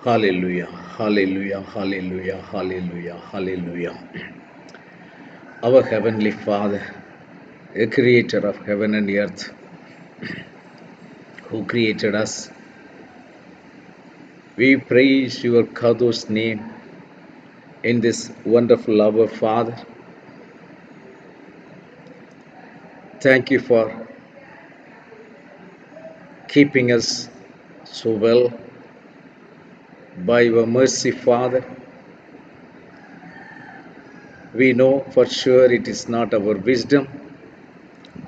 Hallelujah, hallelujah, hallelujah, hallelujah, hallelujah. Our Heavenly Father, a creator of heaven and earth, who created us, we praise your Kadosh name in this wonderful hour, Father. Thank you for keeping us so well by your mercy, Father. We know for sure it is not our wisdom,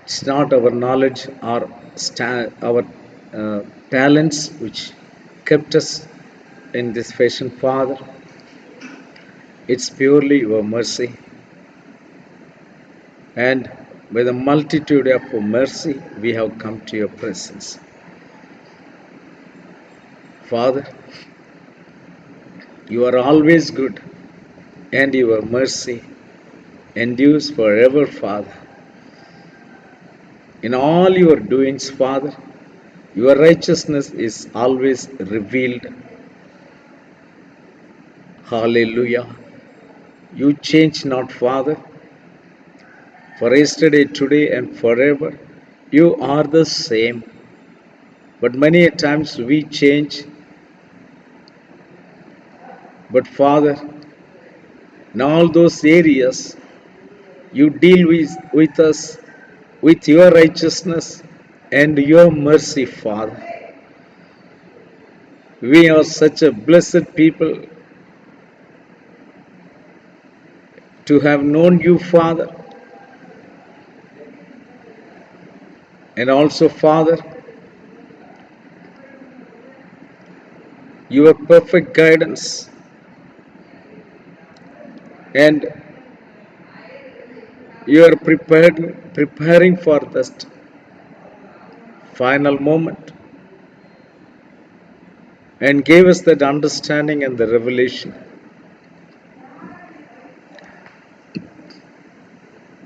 it's not our knowledge or our talents which kept us in this fashion, Father. It's purely your mercy. And by the multitude of your mercy, we have come to your presence. Father, you are always good, and your mercy endures forever, Father. In all your doings, Father, your righteousness is always revealed. Hallelujah. You change not, Father, for yesterday, today, and forever. You are the same. But many a times we change. But Father, in all those areas, you deal with us with your righteousness and your mercy, Father. We are such a blessed people to have known you, Father. And also, Father, your perfect guidance and you are preparing for that final moment and gave us that understanding and the revelation.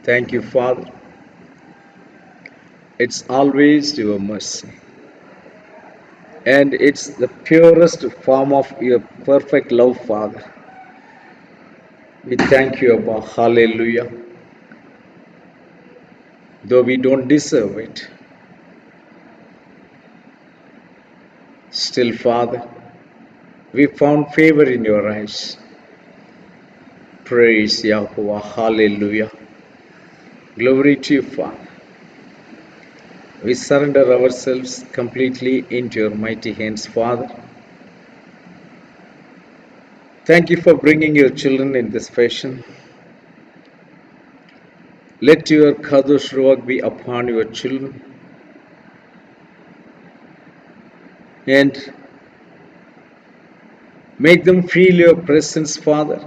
Thank you, Father. It's always your mercy. And it's the purest form of your perfect love, Father. We thank you, Abba. Hallelujah. Though we don't deserve it, still, Father, we found favor in your eyes. Praise Yahweh. Hallelujah. Glory to you, Father. We surrender ourselves completely into your mighty hands, Father. Thank you for bringing your children in this fashion. Let your Kadosh Ruach be upon your children and make them feel your presence, Father,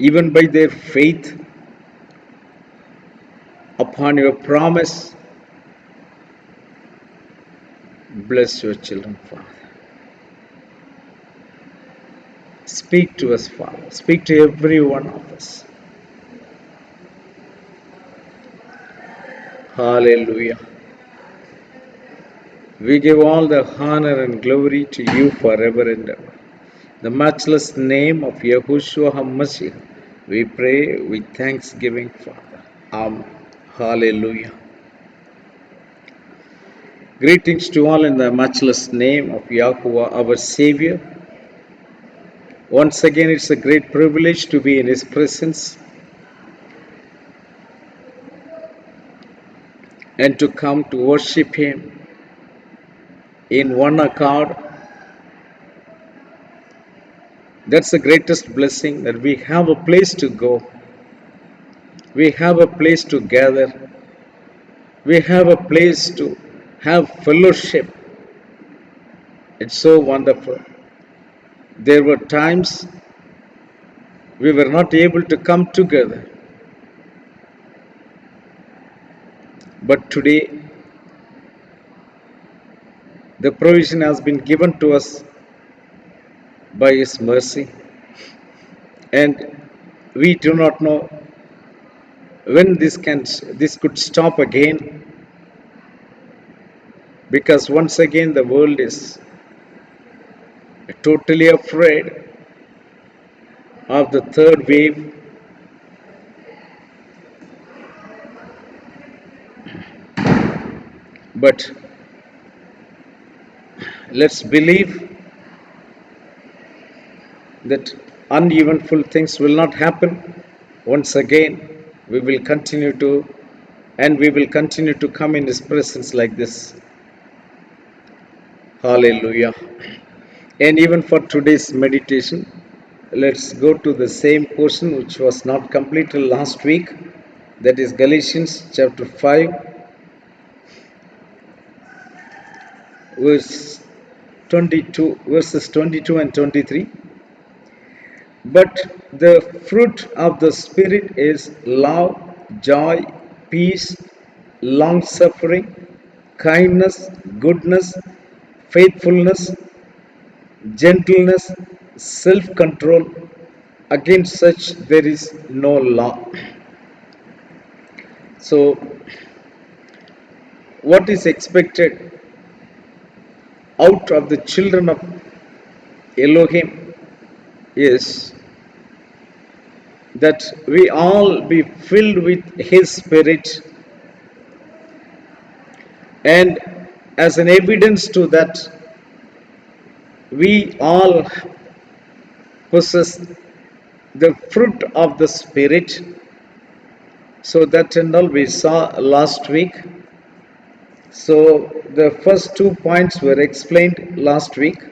even by their faith upon your promise. Bless your children, Father. Speak to us, Father. Speak to every one of us. Hallelujah. We give all the honor and glory to you forever and ever. The matchless name of Yahushua HaMashiach, we pray with thanksgiving, Father. Amen. Hallelujah. Greetings to all in the matchless name of Yahuwah, our Savior. Once again, it's a great privilege to be in His presence and to come to worship Him in one accord. That's the greatest blessing, that we have a place to go. We have a place to gather. We have a place to have fellowship. It's so wonderful. There were times we were not able to come together. But today, the provision has been given to us by His mercy. And we do not know when this could stop again. because once again the world is totally afraid of the third wave. But let's believe that uneventful things will not happen. Once again, we will continue to, and we will continue to come in His presence like this. Hallelujah. And even for today's meditation, let's go to the same portion which was not completed last week. That is Galatians chapter 5, verses 22 and 23. But the fruit of the Spirit is love, joy, peace, long suffering, kindness, goodness, faithfulness, gentleness, self control. Against such there is no law. So, what is expected out of the children of Elohim is that we all be filled with His Spirit, and as an evidence to that, we all possess the fruit of the Spirit. So that and all we saw last week. So the first 2 points were explained last week.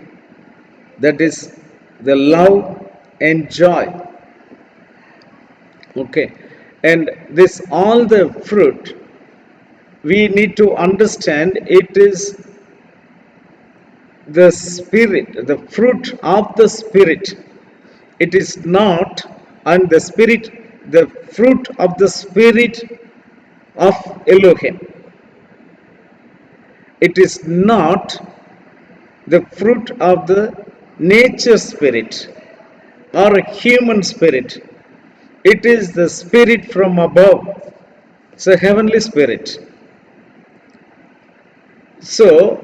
That is the love and joy. Okay. And this all the fruit, we need to understand it is the Spirit, the fruit of the Spirit. It is not, and the Spirit, the fruit of the Spirit of Elohim. It is not the fruit of the nature spirit or a human spirit. It is the spirit from above. It's a heavenly spirit. So,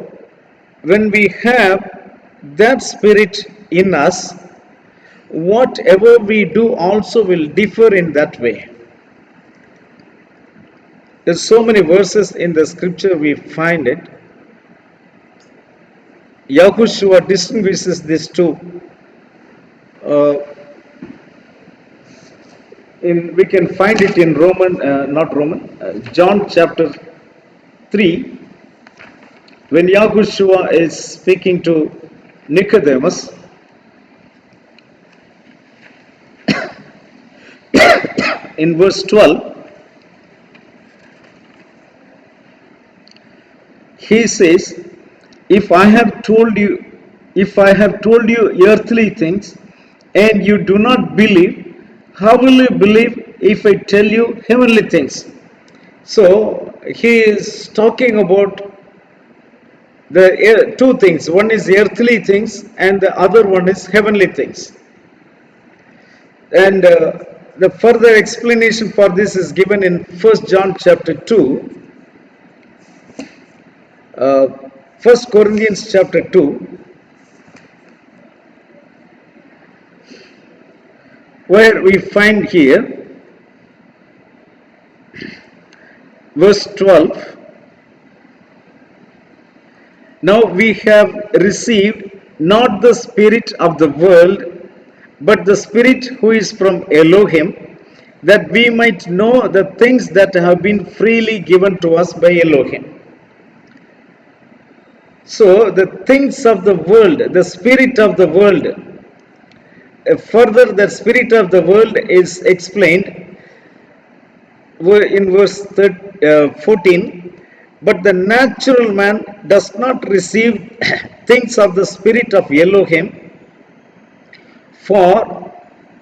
when we have that spirit in us, whatever we do also will differ in that way. There's so many verses in the scripture we find it. Yahushua distinguishes these two. We can find it in John chapter 3, when Yahushua is speaking to Nicodemus. In verse 12, he says, if I have told you earthly things and you do not believe, how will you believe if I tell you heavenly things? So he is talking about the two things. One is earthly things and the other one is heavenly things. And the further explanation for this is given in 1 John chapter 2, 1 Corinthians chapter 2, where we find here verse 12. Now we have received not the spirit of the world, but the Spirit who is from Elohim, that we might know the things that have been freely given to us by Elohim. So the things of the world, the spirit of the world, further the spirit of the world is explained in verse 14. But the natural man does not receive things of the Spirit of Elohim, for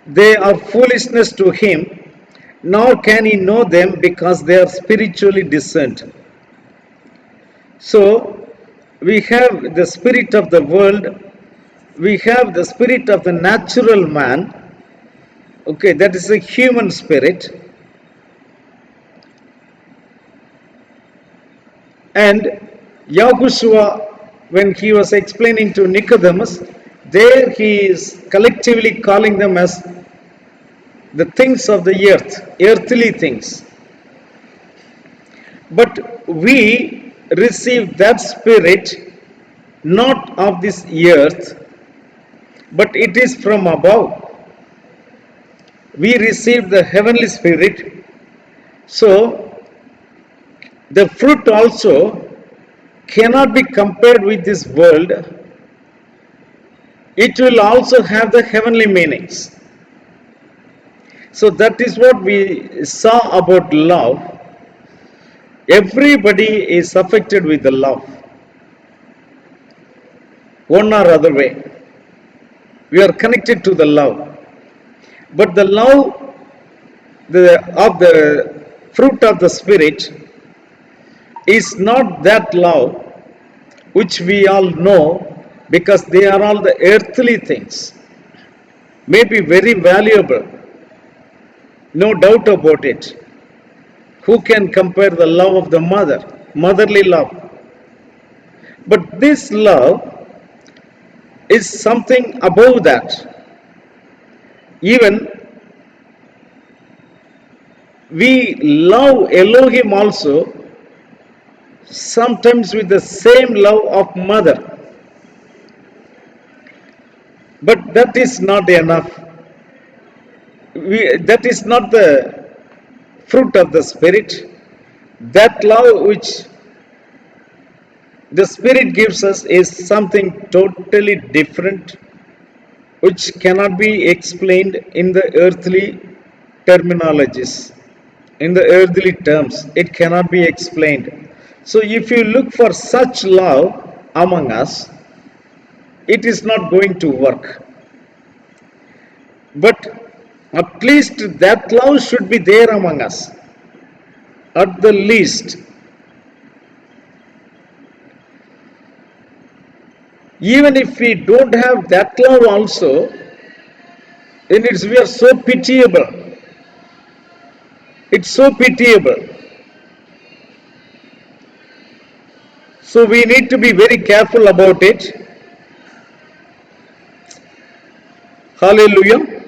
they are foolishness to him, nor can he know them because they are spiritually discerned. So, we have the spirit of the world, we have the spirit of the natural man, okay, that is a human spirit, and Yahushua, when he was explaining to Nicodemus, there he is collectively calling them as the things of the earth, earthly things. But we receive that spirit not of this earth, but it is from above. We receive the heavenly spirit. So the fruit also cannot be compared with this world. It will also have the heavenly meanings. So that is what we saw about love. Everybody is affected with the love, one or other way. We are connected to the love. But the love of the fruit of the Spirit is not that love which we all know, because they are all the earthly things. May be very valuable, no doubt about it. Who can compare the love of the mother, motherly love? But this love is something above that. Even we love Elohim also sometimes with the same love of mother. But that is not enough. That is not the fruit of the Spirit. That love which the Spirit gives us is something totally different, which cannot be explained in the earthly terminologies, in the earthly terms. It cannot be explained. So if you look for such love among us, it is not going to work. But at least that love should be there among us. At the least. Even if we don't have that love also, then we are so pitiable. It's so pitiable. So we need to be very careful about it. Hallelujah.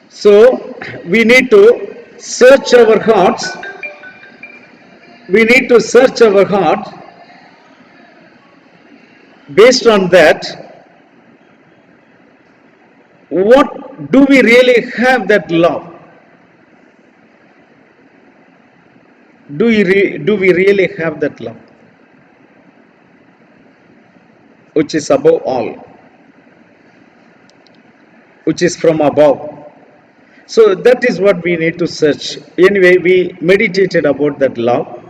So we need to search our hearts. We need to search our heart. Based on that, what do we really have that love? Do we really have that love, which is above all, which is from above? So that is what we need to search. Anyway, we meditated about that love.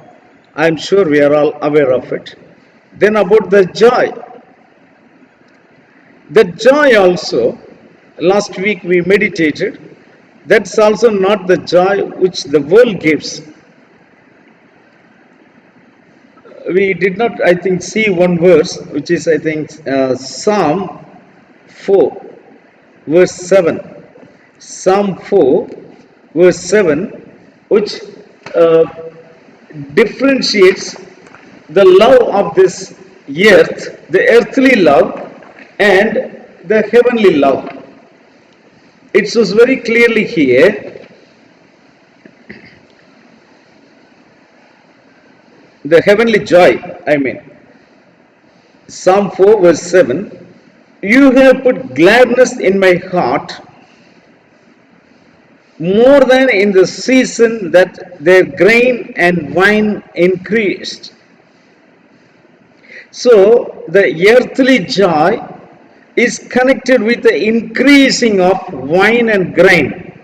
I'm sure we are all aware of it. Then about the joy. The joy also, last week we meditated. That's also not the joy which the world gives. We did not, I think, see one verse, which is, I think, Psalm 4, verse 7. Psalm 4, verse 7, which uh, differentiates the love of this earth, the earthly love, and the heavenly love. It shows very clearly here, the heavenly joy, I mean. Psalm 4, verse 7. You have put gladness in my heart more than in the season that their grain and wine increased. So the earthly joy is connected with the increasing of wine and grain.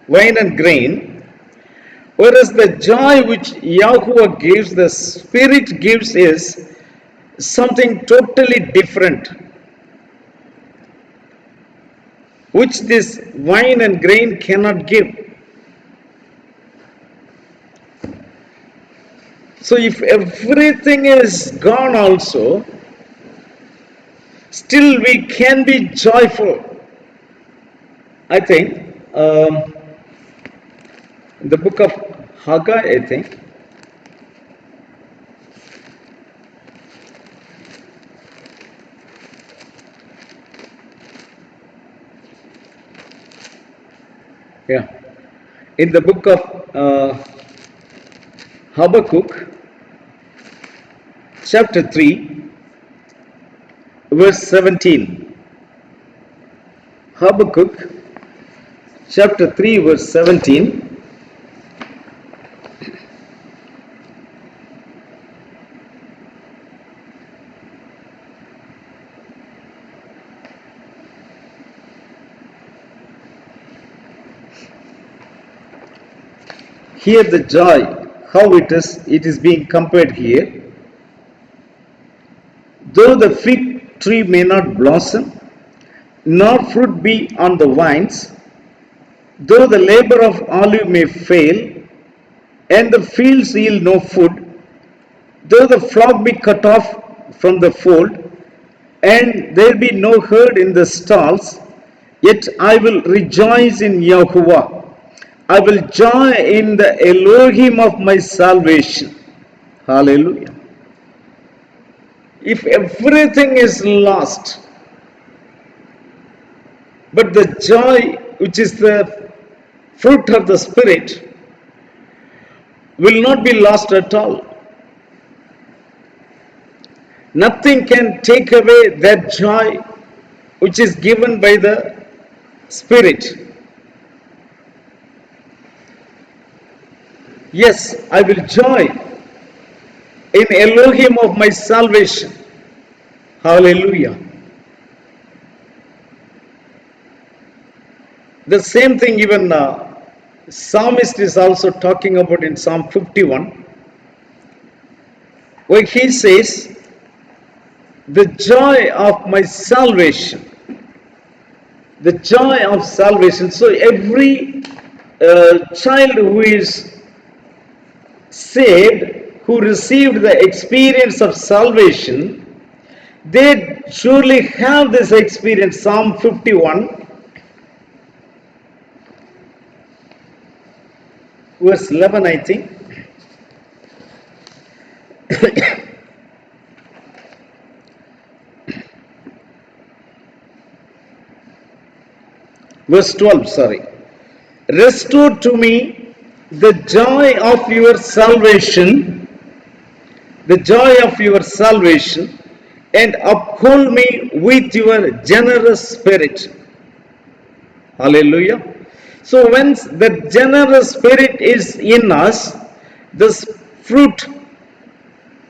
Wine and grain. Whereas the joy which Yahuwah gives, the Spirit gives, is something totally different, which this wine and grain cannot give. So if everything is gone also, still we can be joyful. I think in the book of Haggai, I think, Yeah. In the book of Habakkuk, chapter 3, verse 17. Habakkuk, chapter 3, verse 17. Here the joy, how it is being compared here. Though the fig tree may not blossom, nor fruit be on the vines, though the labor of olive may fail, and the fields yield no food, though the flock be cut off from the fold, and there be no herd in the stalls, yet I will rejoice in Yahuwah. I will joy in the Elohim of my salvation. Hallelujah. If everything is lost, but the joy which is the fruit of the Spirit will not be lost at all. Nothing can take away that joy which is given by the Spirit. Yes, I will joy in Elohim of my salvation. Hallelujah. The same thing even Psalmist is also talking about in Psalm 51, where he says, the joy of my salvation. The joy of salvation. So every child who is saved, who received the experience of salvation, they surely have this experience. Psalm 51, verse 11, I think. Verse 12, sorry. Restore to me the joy of your salvation, the joy of your salvation, and uphold me with your generous spirit. Hallelujah. So when the generous spirit is in us, this fruit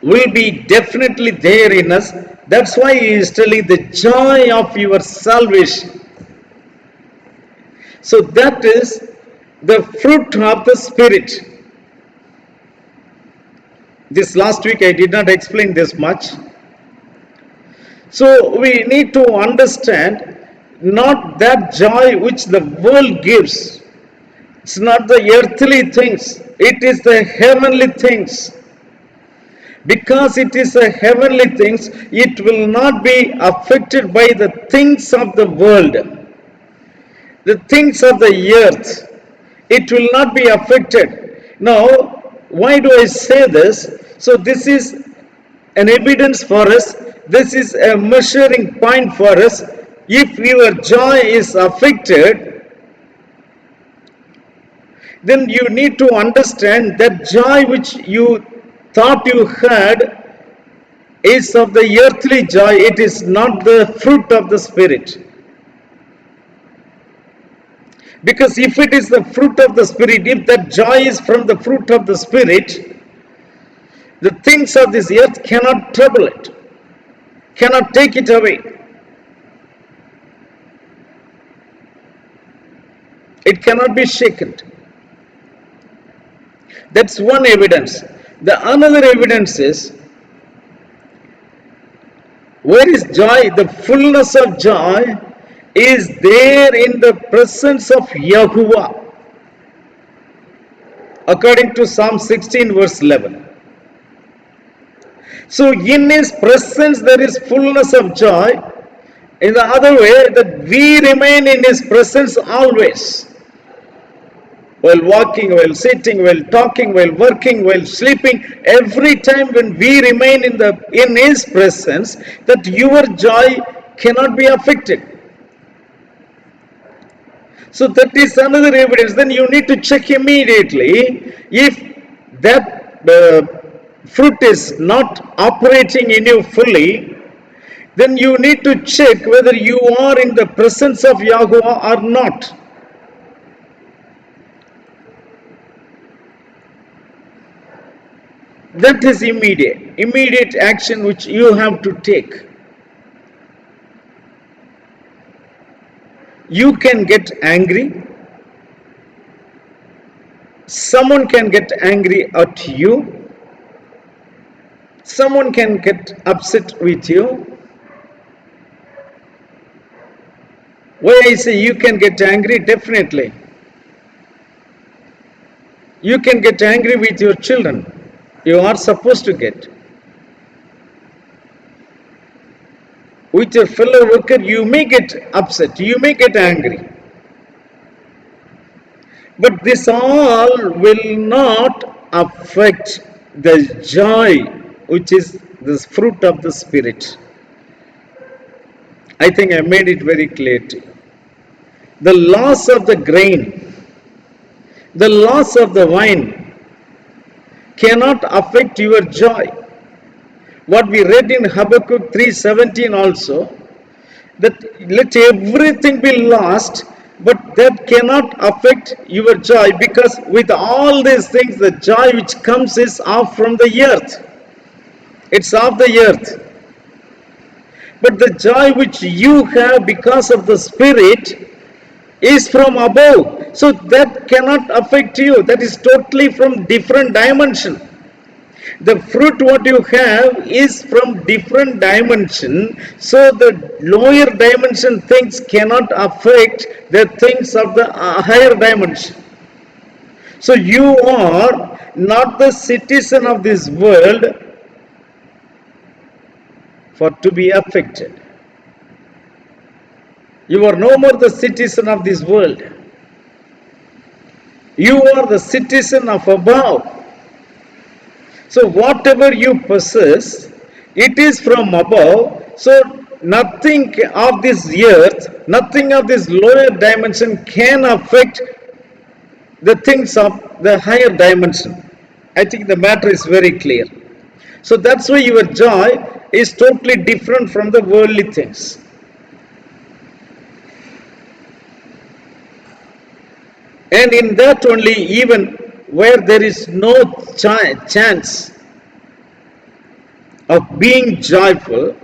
will be definitely there in us. That's why he is telling the joy of your salvation. So that is the fruit of the Spirit. This last week I did not explain this much. So we need to understand not that joy which the world gives. It's not the earthly things. It is the heavenly things. Because it is the heavenly things, it will not be affected by the things of the world. The things of the earth, it will not be affected. Now, why do I say this? So this is an evidence for us. This is a measuring point for us. If your joy is affected, then you need to understand that joy which you thought you had is of the earthly joy. It is not the fruit of the Spirit. Because if it is the fruit of the Spirit, if that joy is from the fruit of the Spirit, the things of this earth cannot trouble it, cannot take it away. It cannot be shaken. That's one evidence. The another evidence is, where is joy? The fullness of joy is there in the presence of Yahuwah. According to Psalm 16 verse 11. So in his presence there is fullness of joy. In the other way, that we remain in his presence always. While walking, while sitting, while talking, while working, while sleeping, every time when we remain in his presence, that your joy cannot be affected. So that is another evidence. Then you need to check immediately if that fruit is not operating in you fully. Then you need to check whether you are in the presence of Yahuwah or not. That is immediate action which you have to take. You can get angry. Someone can get angry at you. Someone can get upset with you. Why I say you can get angry? Definitely. You can get angry with your children. You are supposed to get. With your fellow worker, you may get upset. You may get angry. But this all will not affect the joy which is the fruit of the Spirit. I think I made it very clear to you. The loss of the grain, the loss of the wine cannot affect your joy. What we read in Habakkuk 3:17 also, that let everything be lost, but that cannot affect your joy, because with all these things, the joy which comes is off from the earth. It's of the earth. But the joy which you have because of the Spirit is from above. So that cannot affect you. That is totally from different dimension. The fruit what you have is from different dimension. So the lower dimension things cannot affect the things of the higher dimension. So you are not the citizen of this world for to be affected. You are no more the citizen of this world. You are the citizen of above. So whatever you possess, it is from above. So nothing of this earth, nothing of this lower dimension can affect the things of the higher dimension. I think the matter is very clear. So that's why your joy is totally different from the worldly things. And in that only, even where there is no chance of being joyful,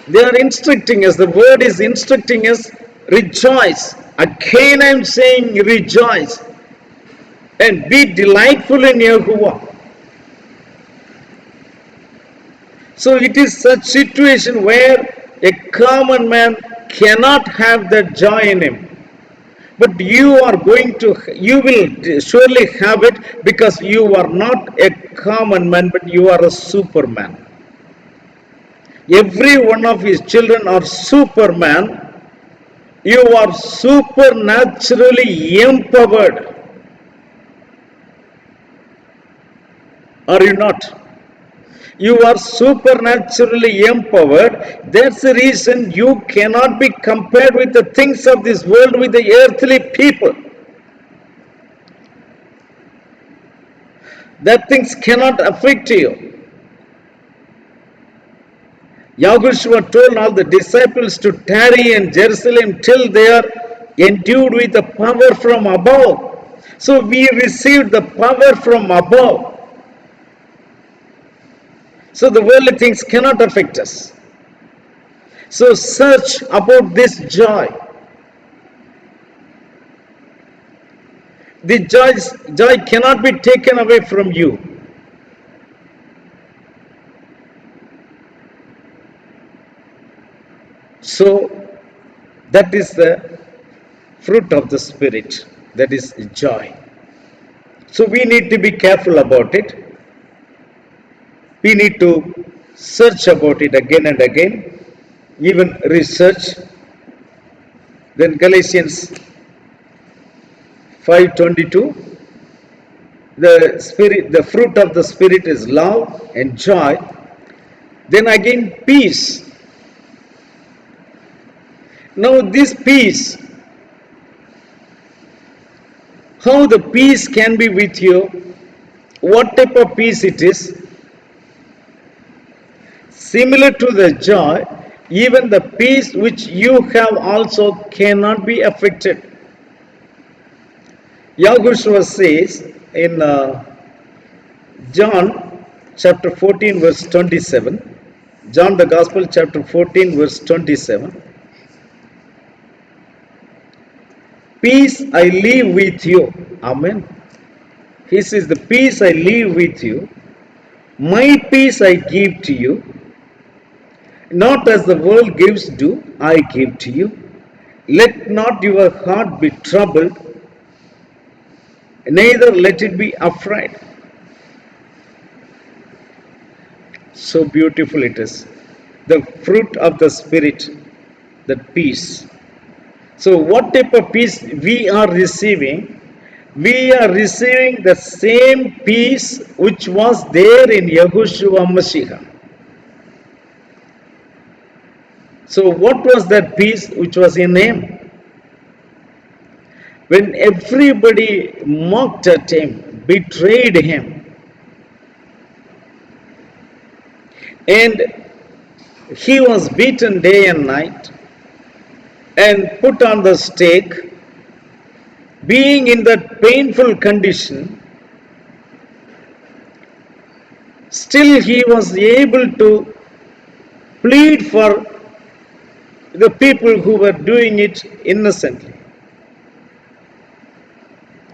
they are instructing us, the word is instructing us, rejoice. Again I am saying rejoice and be delightful in Yahuwah. So it is such situation where a common man cannot have that joy in him. But you will surely have it, because you are not a common man, but you are a superman. Every one of his children are superman. You are supernaturally empowered. Are you not? You are supernaturally empowered. That's the reason you cannot be compared with the things of this world, with the earthly people. That things cannot affect you. Yahushua told all the disciples to tarry in Jerusalem till they are endued with the power from above. So we received the power from above. So the worldly things cannot affect us. So search about this joy. The joy cannot be taken away from you. So that is the fruit of the Spirit. That is joy. So we need to be careful about it. We need to search about it again and again, even research. Then Galatians 5:22, the fruit of the Spirit is love and joy. Then again peace. Now this peace How the peace can be with you, what type of peace it is. Similar to the joy, even the peace which you have also cannot be affected. Yahushua says in John chapter 14 verse 27, John the Gospel chapter 14 verse 27, peace I leave with you. Amen. He says, the peace I leave with you, my peace I give to you, not as the world gives do I give to you. Let not your heart be troubled, neither let it be afraid. So beautiful it is. The fruit of the Spirit, that peace. So what type of peace we are receiving? We are receiving the same peace which was there in Yahushua Mashiach. So what was that peace which was in him? When everybody mocked at him, betrayed him, and he was beaten day and night and put on the stake, being in that painful condition, still he was able to plead for the people who were doing it innocently,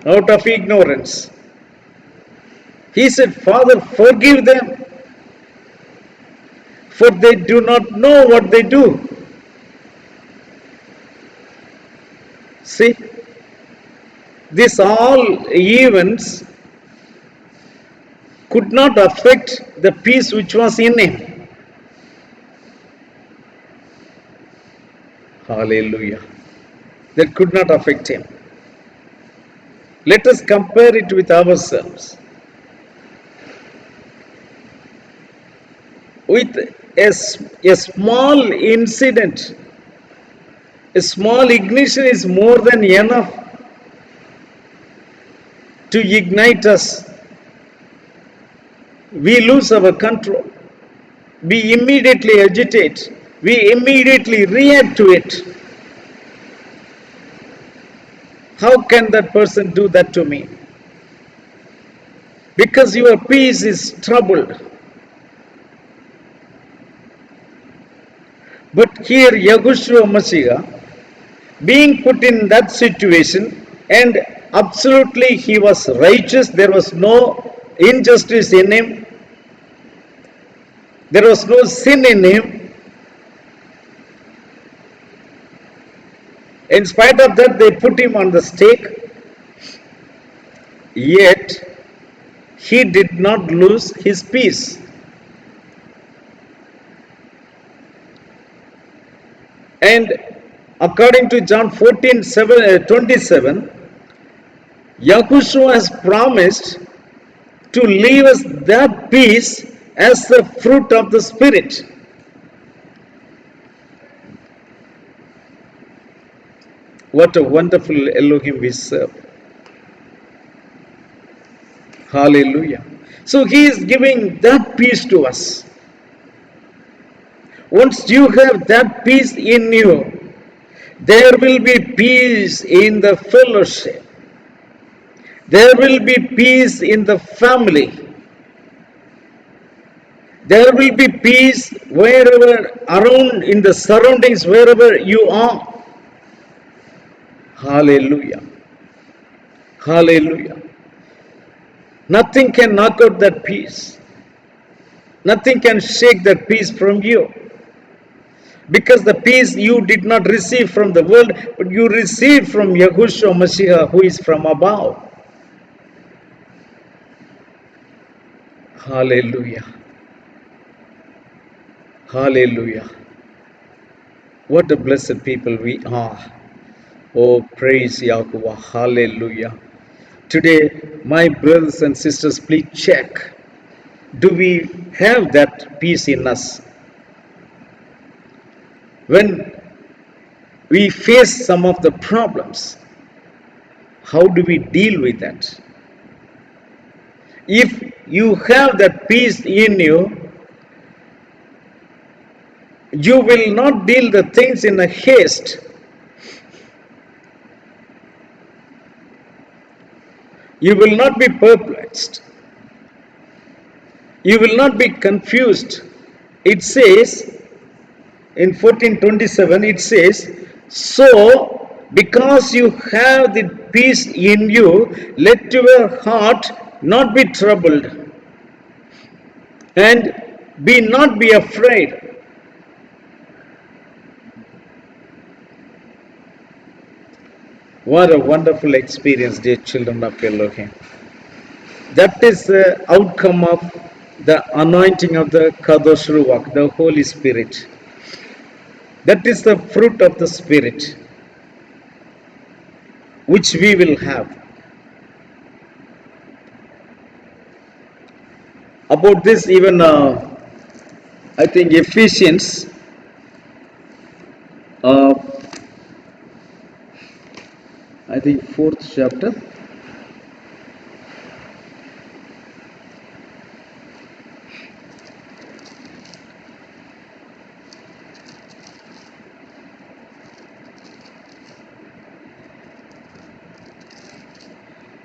out of ignorance. He said, Father, forgive them, for they do not know what they do. See, these all events could not affect the peace which was in him. Hallelujah. That could not affect him. Let us compare it with ourselves. With a small incident, a small ignition is more than enough to ignite us. We lose our control. We immediately agitate. We immediately react to it. How can that person do that to me? Because your peace is troubled. But here Yahushua Mashiach, being put in that situation, and absolutely he was righteous, there was no injustice in him, there was no sin in him. In spite of that, they put him on the stake, yet he did not lose his peace. And according to John 14:27, Yahushua has promised to leave us that peace as the fruit of the Spirit. What a wonderful Elohim we serve. Hallelujah. So he is giving that peace to us. Once you have that peace in you, there will be peace in the fellowship. There will be peace in the family. There will be peace wherever around in the surroundings, wherever you are. Hallelujah. Hallelujah. Nothing can knock out that peace. Nothing can shake that peace from you. Because the peace you did not receive from the world, but you received from Yahushua Mashiach, who is from above. Hallelujah. Hallelujah. What a blessed people we are. Oh, praise Yahuwah. Hallelujah. Today, my brothers and sisters, please check. Do we have that peace in us? When we face some of the problems, How do we deal with that? If you have that peace in you, you will not deal the things in a haste. You will not be perplexed. You will not be confused. It says in 14:27, it says, so because you have the peace in you, let your heart not be troubled, and be afraid. What a wonderful experience, dear children of Elohim. That is the outcome of the anointing of the Kadosh Ruach, the Holy Spirit. That is the fruit of the Spirit, which we will have. About this, even I think Ephesians, I think 4th chapter.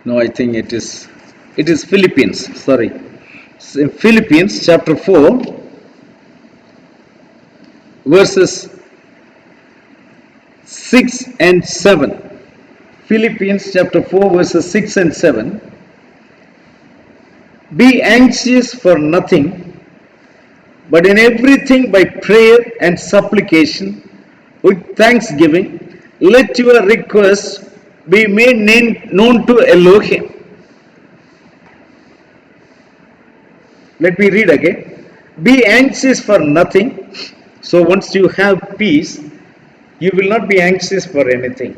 No, I think it is Philippians. Sorry, Philippians chapter 4, verses 6 and 7. Philippians chapter 4, verses 6 and 7. Be anxious for nothing, but in everything by prayer and supplication with thanksgiving, let your requests be made known to Elohim. Let me read again. Be anxious for nothing. So once you have peace, you will not be anxious for anything,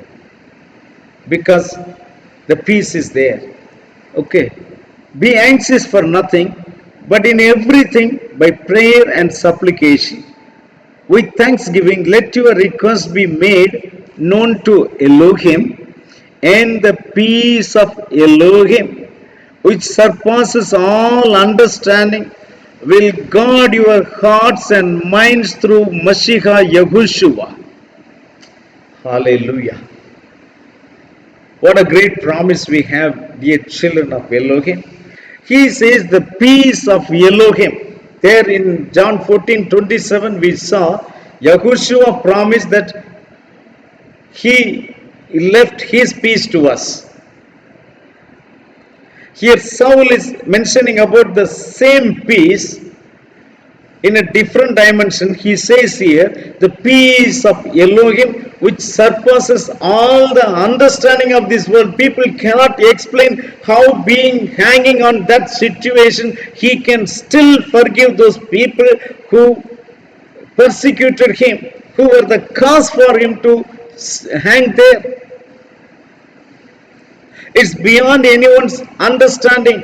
because the peace is there. Okay. Be anxious for nothing, but in everything by prayer and supplication with thanksgiving, let your requests be made known to Elohim, and the peace of Elohim, which surpasses all understanding, will guard your hearts and minds through Mashiach Yahushua. Hallelujah. What a great promise we have, dear children of Elohim. He says the peace of Elohim. There in John 14:27 we saw Yahushua promised that he left his peace to us. Here Saul is mentioning about the same peace in a different dimension. He says here, the peace of Elohim which surpasses all the understanding of this world. People cannot explain how, being hanging on that situation, he can still forgive those people who persecuted him, who were the cause for him to hang there. It's beyond anyone's understanding,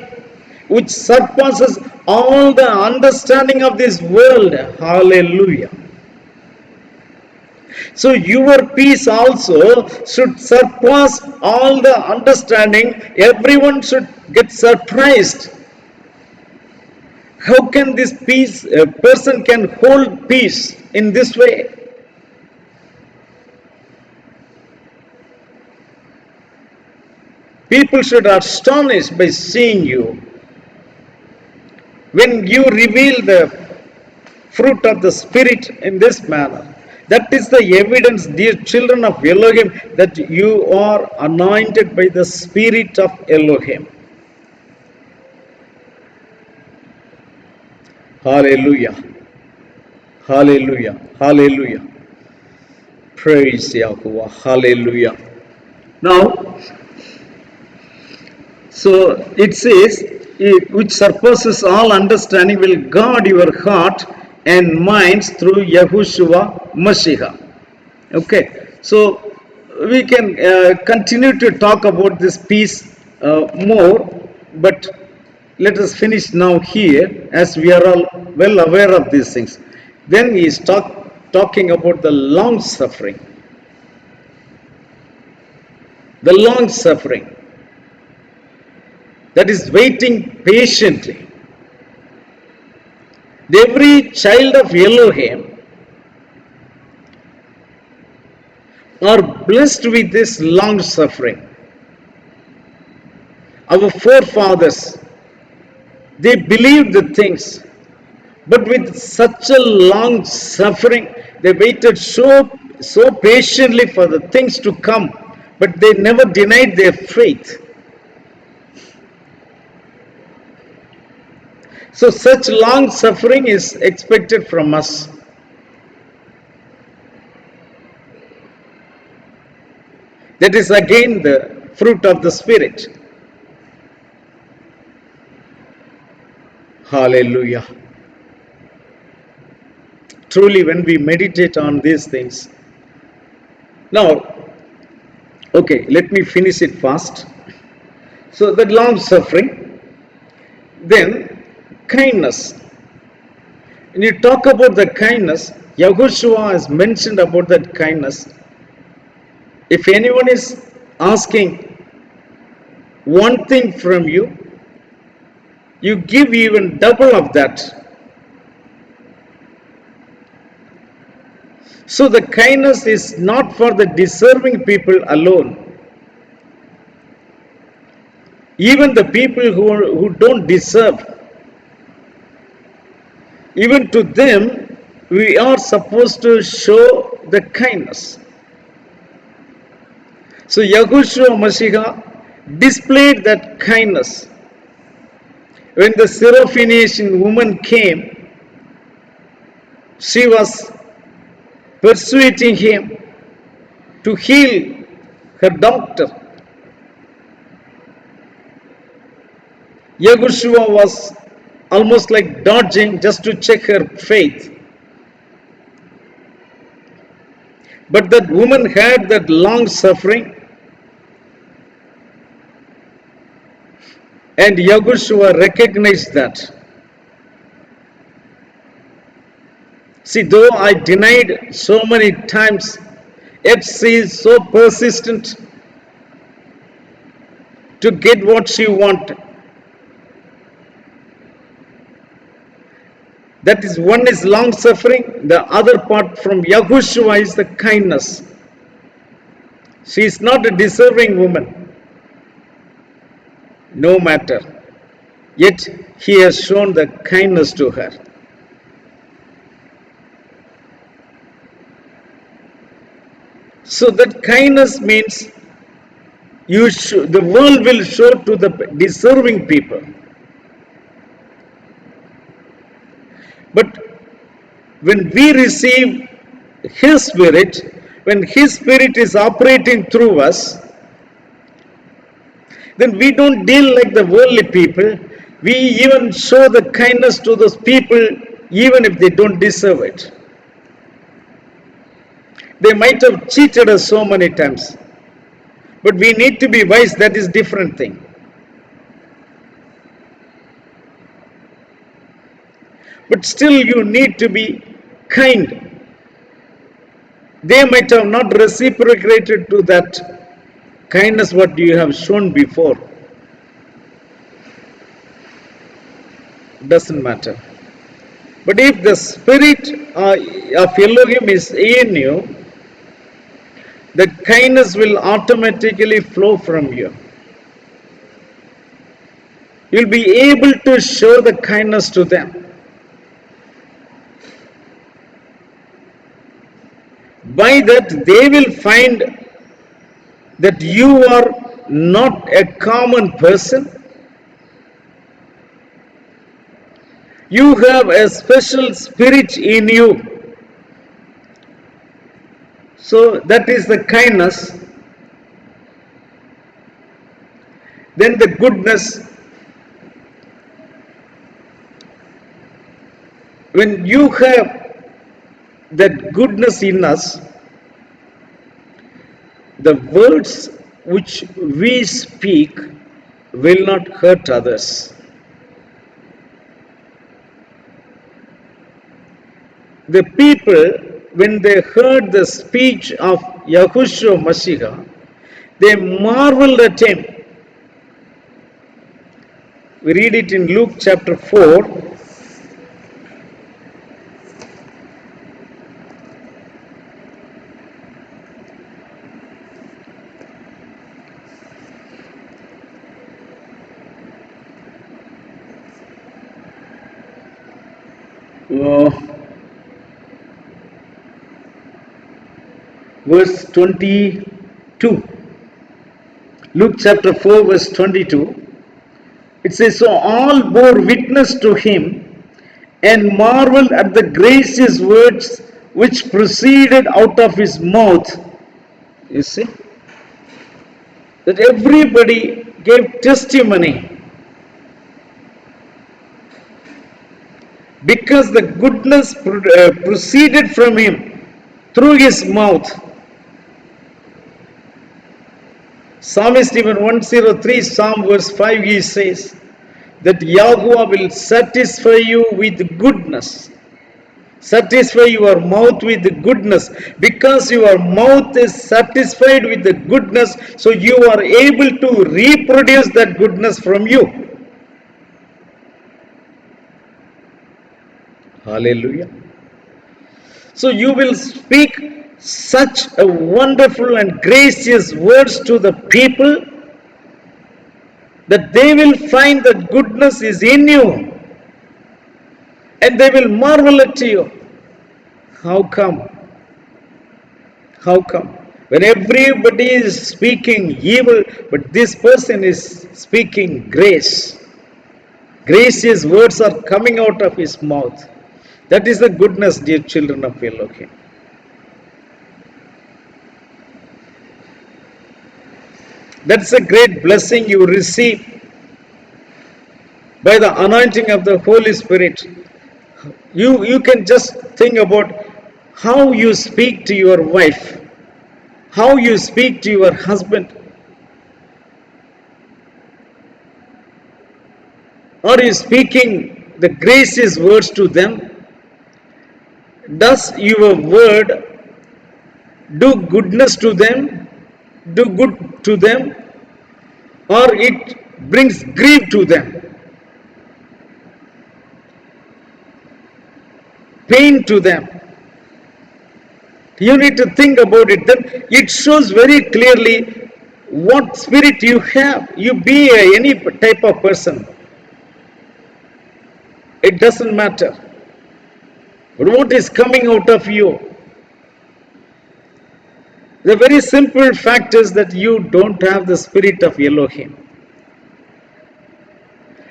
which surpasses all the understanding of this world. Hallelujah. So your peace also should surpass all the understanding. Everyone should get surprised. How can this peace, a person can hold peace in this way? People should be astonished by seeing you. When you reveal the fruit of the Spirit in this manner, that is the evidence, dear children of Elohim, that you are anointed by the Spirit of Elohim. Hallelujah. Hallelujah. Hallelujah. Praise Yahuwah. Hallelujah. Now, so it says, which surpasses all understanding, will guard your heart and minds through Yahushua Mashiach. Okay, so we can continue to talk about this peace more, but let us finish now here, as we are all well aware of these things. Then he is talking about the long suffering. the long suffering, that is waiting patiently. Every child of Elohim are blessed with this long suffering. Our forefathers, they believed the things, but with such a long suffering, they waited so patiently for the things to come, but they never denied their faith. So such long suffering is expected from us. That is again the fruit of the Spirit. Hallelujah. Truly, when we meditate on these things. Now, okay, let me finish it fast. So, that long suffering, then kindness. When you talk about the kindness, Yahushua has mentioned about that kindness. If anyone is asking one thing from you, you give even double of that. So the kindness is not for the deserving people alone. Even the people who don't deserve, even to them, we are supposed to show the kindness. So Yahushua Mashiach displayed that kindness. When the Syrophoenician woman came, she was persuading him to heal her doctor. Yahushua was almost like dodging just to check her faith. But that woman had that long suffering, and Yahushua recognized that. See, though I denied so many times, yet she is so persistent to get what she wanted. That is, one is long suffering, the other part from Yahushua is the kindness. She is not a deserving woman, no matter. Yet he has shown the kindness to her. So that kindness means the world will show to the deserving people. But when we receive His Spirit, when His Spirit is operating through us, then we don't deal like the worldly people. We even show the kindness to those people even if they don't deserve it. They might have cheated us so many times, but we need to be wise. That is different thing. But still you need to be kind. They might have not reciprocated to that kindness what you have shown before. Doesn't matter. But if the spirit of Elohim is in you, that kindness will automatically flow from you. You'll be able to show the kindness to them. By that, they will find that you are not a common person. You have a special spirit in you. So that is the kindness. Then the goodness. When you have that goodness in us, the words which we speak will not hurt others. The people, when they heard the speech of Yahushua Mashiach, They marveled at him. We read it in Luke chapter 4. Verse 22. Luke chapter 4 verse 22. It says, so all bore witness to him and marveled at the gracious words which proceeded out of his mouth. You see? That everybody gave testimony because the goodness proceeded from him through his mouth. Psalmist even 103 Psalm verse 5 he says that Yahweh will satisfy you with goodness. Satisfy your mouth with goodness, because your mouth is satisfied with the goodness, so you are able to reproduce that goodness from you. Hallelujah. So you will speak such a wonderful and gracious words to the people that they will find that goodness is in you and they will marvel at you. How come? How come? When everybody is speaking evil, but this person is speaking grace. Gracious words are coming out of his mouth. That is the goodness, dear children of Elohim. That's a great blessing you receive by the anointing of the Holy Spirit. You can just think about how you speak to your wife, how you speak to your husband. Are you speaking the gracious words to them? Does your word do goodness to them, do good to them, or it brings grief to them, pain to them? You need to think about it. Then it shows very clearly what spirit you have. You be any type of person. It doesn't matter. But what is coming out of you? The very simple fact is that you don't have the spirit of Elohim.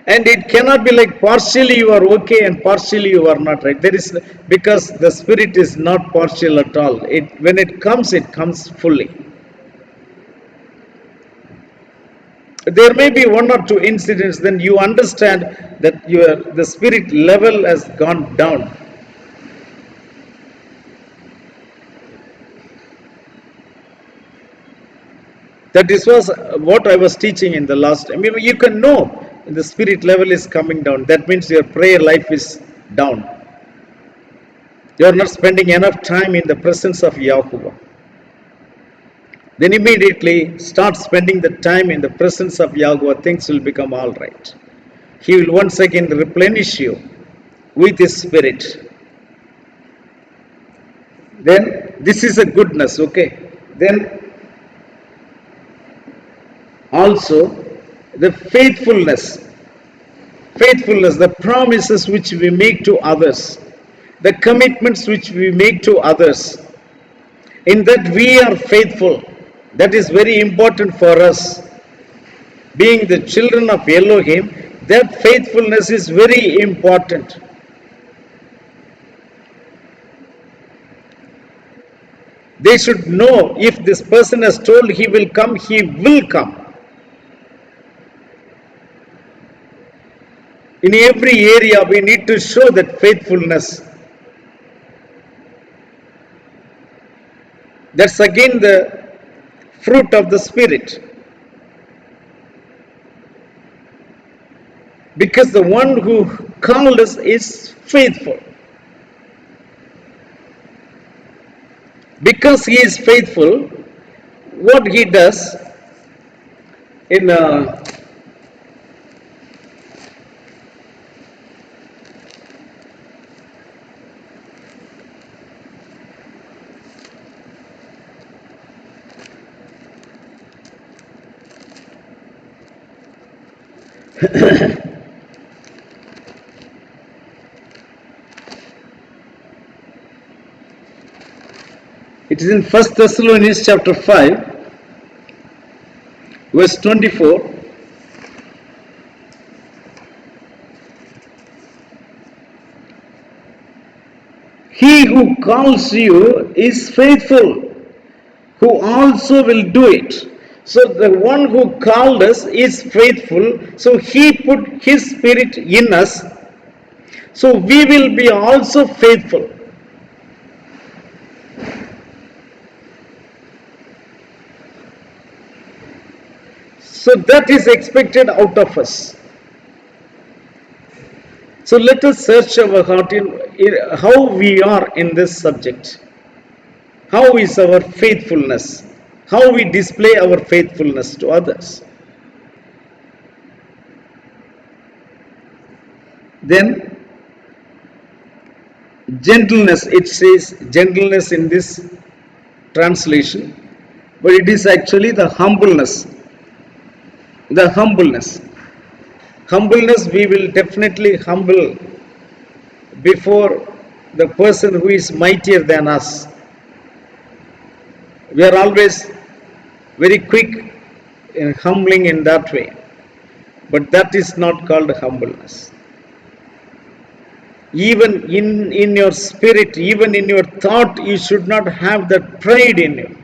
And it cannot be like partially you are okay and partially you are not right. There is, because the spirit is not partial at all. When it comes fully. There may be one or two incidents, then you understand that the spirit level has gone down. That this was what I was teaching in the last. I mean, you can know the spirit level is coming down. That means your prayer life is down. You are not spending enough time in the presence of Yahuwah. Then immediately start spending the time in the presence of Yahuwah. Things will become all right. He will once again replenish you with His Spirit. Then this is a goodness, okay? Then also the faithfulness, the promises which we make to others, the commitments which we make to others, in that we are faithful. That is very important for us. Being the children of Elohim, that faithfulness is very important. They should know if this person has told he will come, he will come. In every area, we need to show that faithfulness. That's again the fruit of the Spirit. Because the one who called us is faithful. Because he is faithful, what he does, In it is in First Thessalonians chapter 5, verse 24. He who calls you is faithful, who also will do it. So the one who called us is faithful. So he put his spirit in us. So we will be also faithful. So that is expected out of us. So let us search our heart in how we are in this subject. How is our faithfulness? How we display our faithfulness to others. Then gentleness, it says gentleness in this translation, but it is actually the humbleness. The humbleness. Humbleness, we will definitely humble before the person who is mightier than us. We are always very quick in humbling in that way, but that is not called humbleness. Even in your spirit, even in your thought, you should not have that pride in you.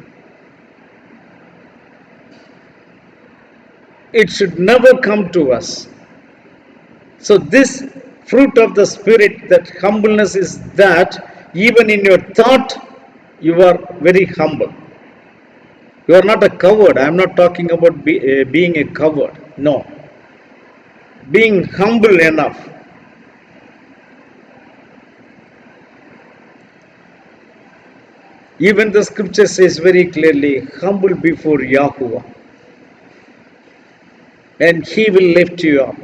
It should never come to us. So this fruit of the spirit, that humbleness, is that even in your thought you are very humble. You are not a coward. I am not talking about being a coward. No. Being humble enough. Even the scripture says very clearly, humble before Yahuwah, and he will lift you up.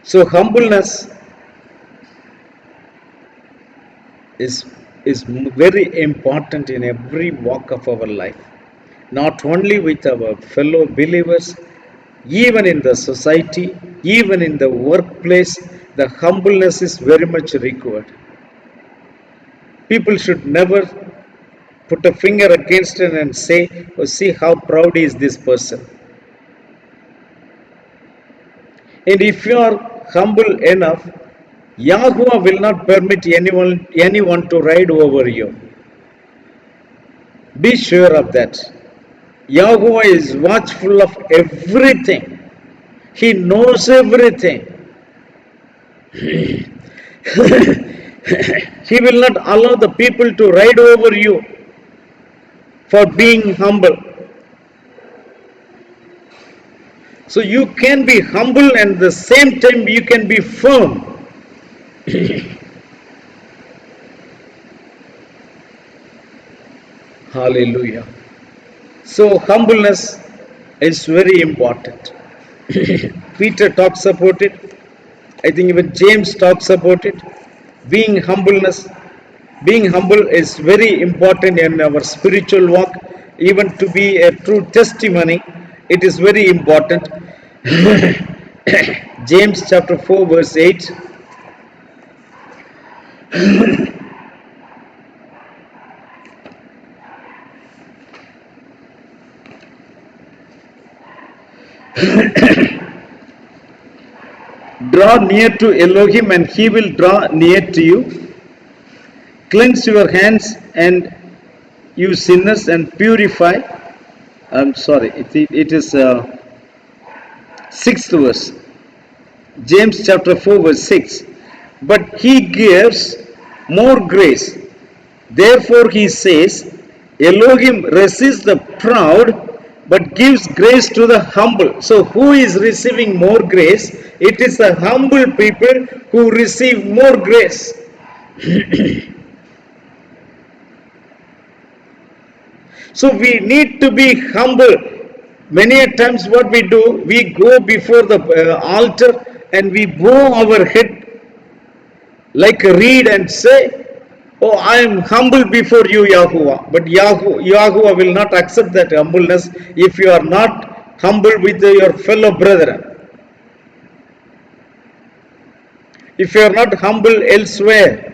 So humbleness is very important in every walk of our life, not only with our fellow believers, even in the society, even in the workplace. The humbleness is very much required. People should never put a finger against it and say, oh, see how proud is this person. And if you are humble enough, Yahuwah will not permit anyone to ride over you. Be sure of that. Yahuwah is watchful of everything. He knows everything. He will not allow the people to ride over you for being humble. So you can be humble and at the same time you can be firm. Hallelujah. So humbleness is very important. Peter talks about it. I think even James talks about it. Being humble is very important in our spiritual walk. Even to be a true testimony, it is very important. James chapter 4 verse 8. Draw near to Elohim and he will draw near to you. Cleanse your hands and you sinners and purify. I'm sorry, it is 6th verse. James chapter 4 verse 6. But he gives more grace. Therefore he says, Elohim resists the proud but gives grace to the humble. So who is receiving more grace? It is the humble people who receive more grace. So we need to be humble. Many a times what we do, we go before the altar and we bow our head like a reed and say, oh, I am humble before you, Yahuwah. But Yahuwah will not accept that humbleness if you are not humble with your fellow brethren. If you are not humble elsewhere,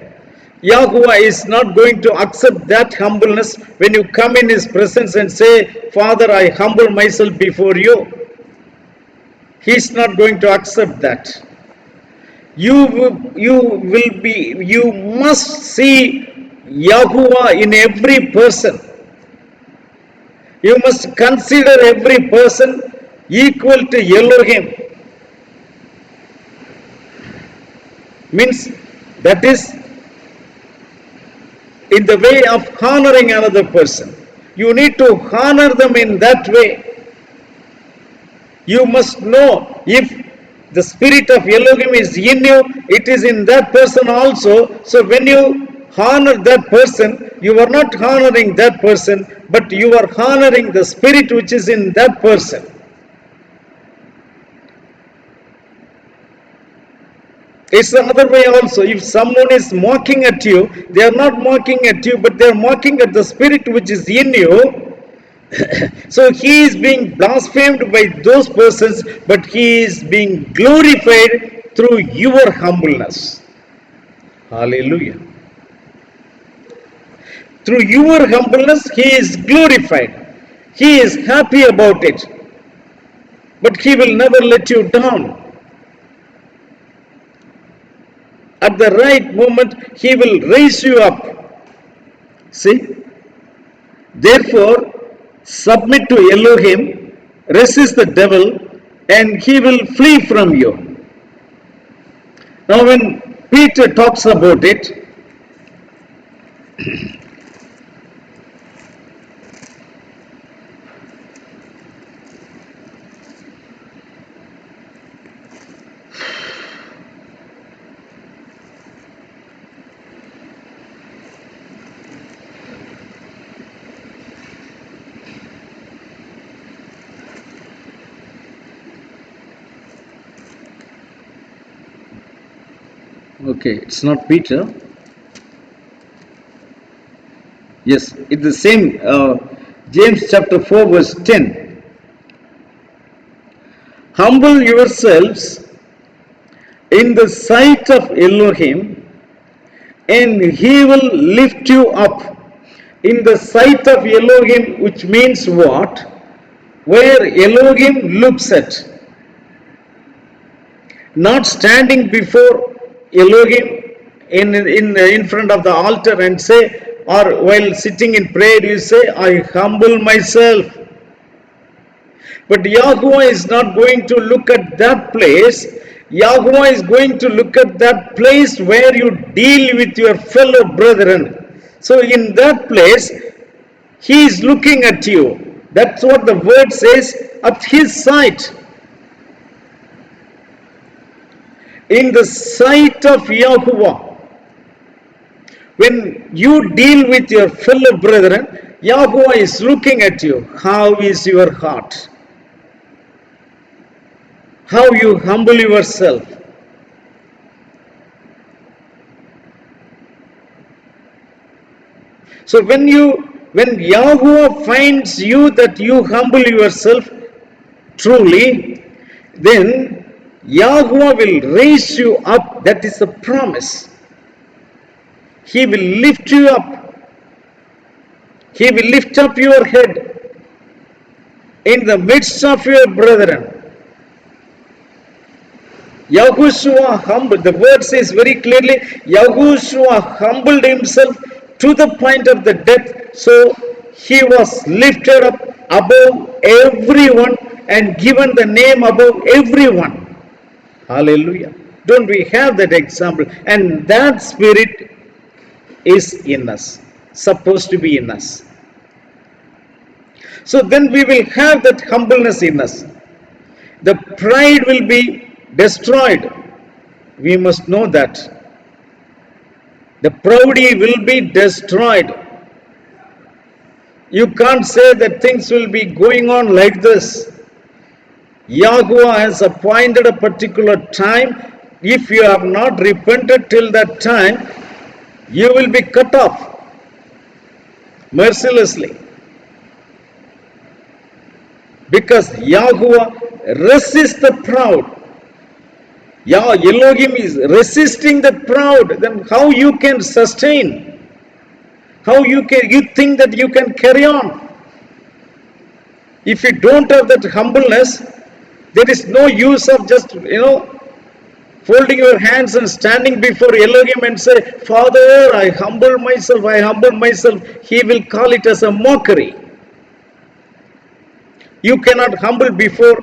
Yahuwah is not going to accept that humbleness when you come in His presence and say, Father, I humble myself before you. He is not going to accept that. You must see Yahuwah in every person. You must consider every person equal to Elohim. Means that is in the way of honoring another person. You need to honor them in that way. You must know if the spirit of Elohim is in you, it is in that person also. So when you honor that person, you are not honoring that person, but you are honoring the spirit which is in that person. It's the other way also. If someone is mocking at you, they are not mocking at you, but they are mocking at the spirit which is in you. So he is being blasphemed by those persons, but he is being glorified through your humbleness. Hallelujah. Through your humbleness, he is glorified. He is happy about it. But he will never let you down. At the right moment, he will raise you up. See? Therefore, submit to Elohim, resist the devil, and he will flee from you. Now, when Peter talks about it, okay, it's not Peter. Yes, it's the same. James chapter 4 verse 10. Humble yourselves in the sight of Elohim, and he will lift you up. In the sight of Elohim, which means what? Where Elohim looks at. Not standing before Elohim in front of the altar and say, or while sitting in prayer, you say, I humble myself. But Yahuwah is not going to look at that place. Yahuwah is going to look at that place where you deal with your fellow brethren. So in that place, He is looking at you. That's what the word says, at His sight. In the sight of Yahuwah. When you deal with your fellow brethren, Yahuwah is looking at you. How is your heart? How you humble yourself. So when Yahuwah finds you that you humble yourself truly, then Yahuwah will raise you up. That is the promise. He will lift you up. He will lift up your head in the midst of your brethren. Yahushua humbled, the word says very clearly, Yahushua humbled himself to the point of the death, so he was lifted up above everyone and given the name above everyone. Hallelujah. Don't we have that example? And that spirit is in us, supposed to be in us. So then we will have that humbleness in us. The pride will be destroyed. We must know that. The proudy will be destroyed. You can't say that things will be going on like this. Yahweh has appointed a particular time. If you have not repented till that time, you will be cut off mercilessly. Because Yahweh resists the proud. Elohim is resisting the proud. Then how you can sustain? How you think that you can carry on? If you don't have that humbleness, there is no use of just folding your hands and standing before Elohim and say, Father, I humble myself, I humble myself. He will call it as a mockery. You cannot humble before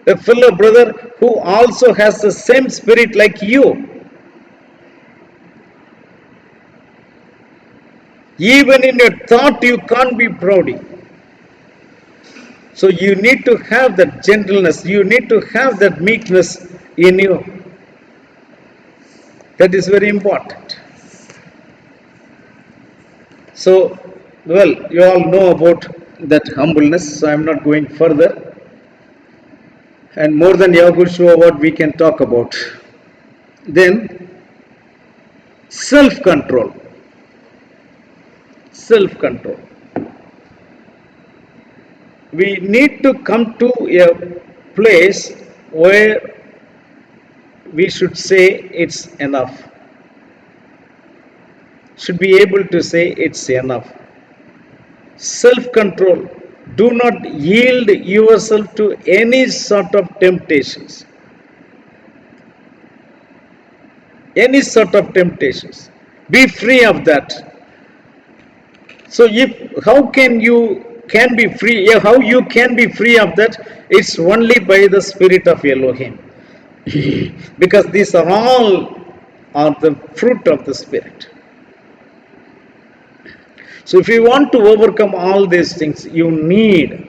a fellow brother who also has the same spirit like you. Even in your thought, you can't be proudy. So you need to have that gentleness, you need to have that meekness in you. That is very important. So, well, you all know about that humbleness, so I am not going further. And more than Yahushua, what we can talk about. Then, self-control. Self-control. We need to come to a place where we should say it's enough. Should be able to say it's enough. Self-control. Do not yield yourself to any sort of temptations. Any sort of temptations. Be free of that. So how can you can be free? How you can be free of that? It's only by the Spirit of Elohim. Because these are all are the fruit of the Spirit. So if you want to overcome all these things, you need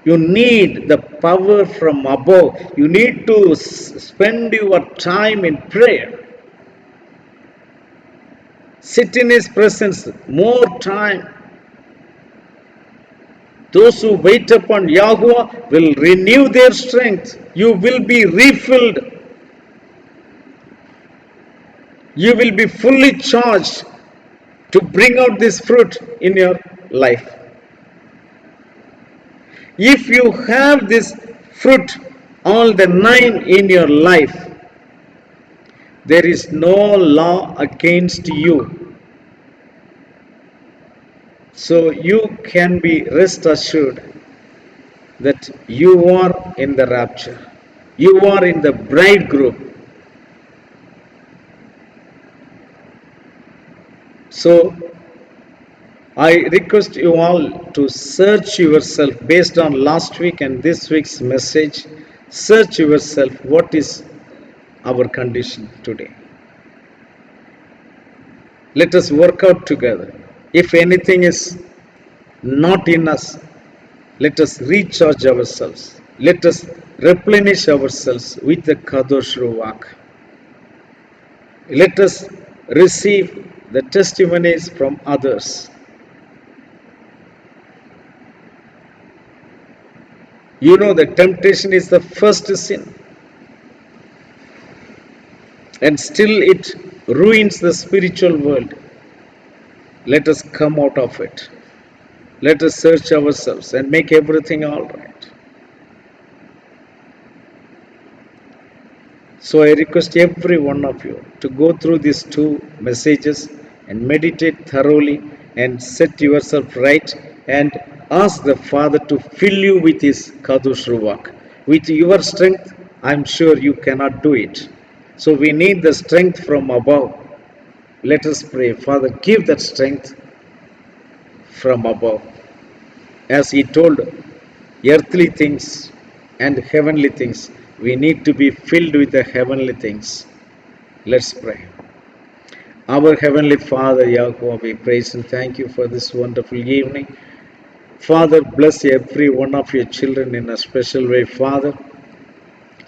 the power from above. You need to spend your time in prayer. Sit in His presence more time. Those who wait upon Yahweh will renew their strength. You will be refilled. You will be fully charged to bring out this fruit in your life. If you have this fruit, all the 9 in your life, there is no law against you. So you can be rest assured that you are in the rapture. You are in the bridegroom. So I request you all to search yourself based on last week and this week's message. Search yourself, what is our condition today. Let us work out together. If anything is not in us, let us recharge ourselves. Let us replenish ourselves with the Kadosh Ruach. Let us receive the testimonies from others. You know that temptation is the first sin. And still it ruins the spiritual world. Let us come out of it. Let us search ourselves and make everything all right. So I request every one of you to go through these 2 messages and meditate thoroughly and set yourself right and ask the Father to fill you with His Kadosh Ruach. With your strength, I am sure you cannot do it. So we need the strength from above. Let us pray. Father, give that strength from above. As He told earthly things and heavenly things, we need to be filled with the heavenly things. Let's pray. Our Heavenly Father, Yahweh, we praise and thank you for this wonderful evening. Father, bless every one of your children in a special way, Father.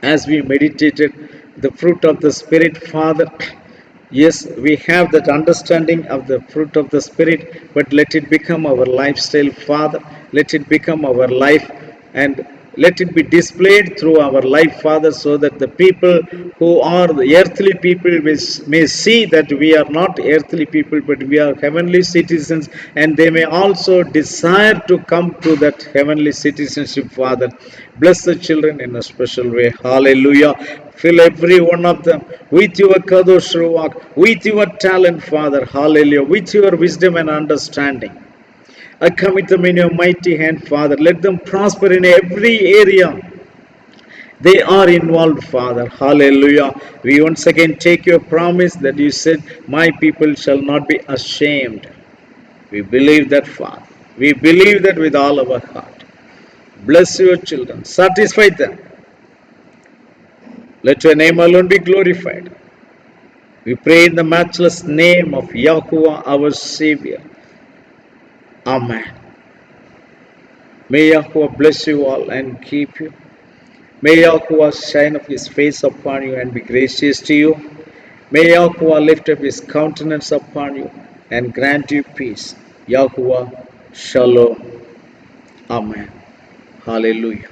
As we meditated the fruit of the Spirit, Father, Yes, we have that understanding of the fruit of the Spirit, but let it become our lifestyle, Father. Let it become our life and let it be displayed through our life, Father, so that the people who are the earthly people may see that we are not earthly people, but we are heavenly citizens, and they may also desire to come to that heavenly citizenship, Father. Bless the children in a special way. Hallelujah. Fill every one of them with your Kadosh Ruach, with your talent, Father. Hallelujah. With your wisdom and understanding. I commit them in your mighty hand, Father. Let them prosper in every area they are involved, Father. Hallelujah. We once again take your promise that you said, my people shall not be ashamed. We believe that, Father. We believe that with all our heart. Bless your children. Satisfy them. Let your name alone be glorified. We pray in the matchless name of Yahuwah, our Savior. Amen. May Yahuwah bless you all and keep you. May Yahuwah shine up his face upon you and be gracious to you. May Yahuwah lift up his countenance upon you and grant you peace. Yahuwah Shalom. Amen. Hallelujah.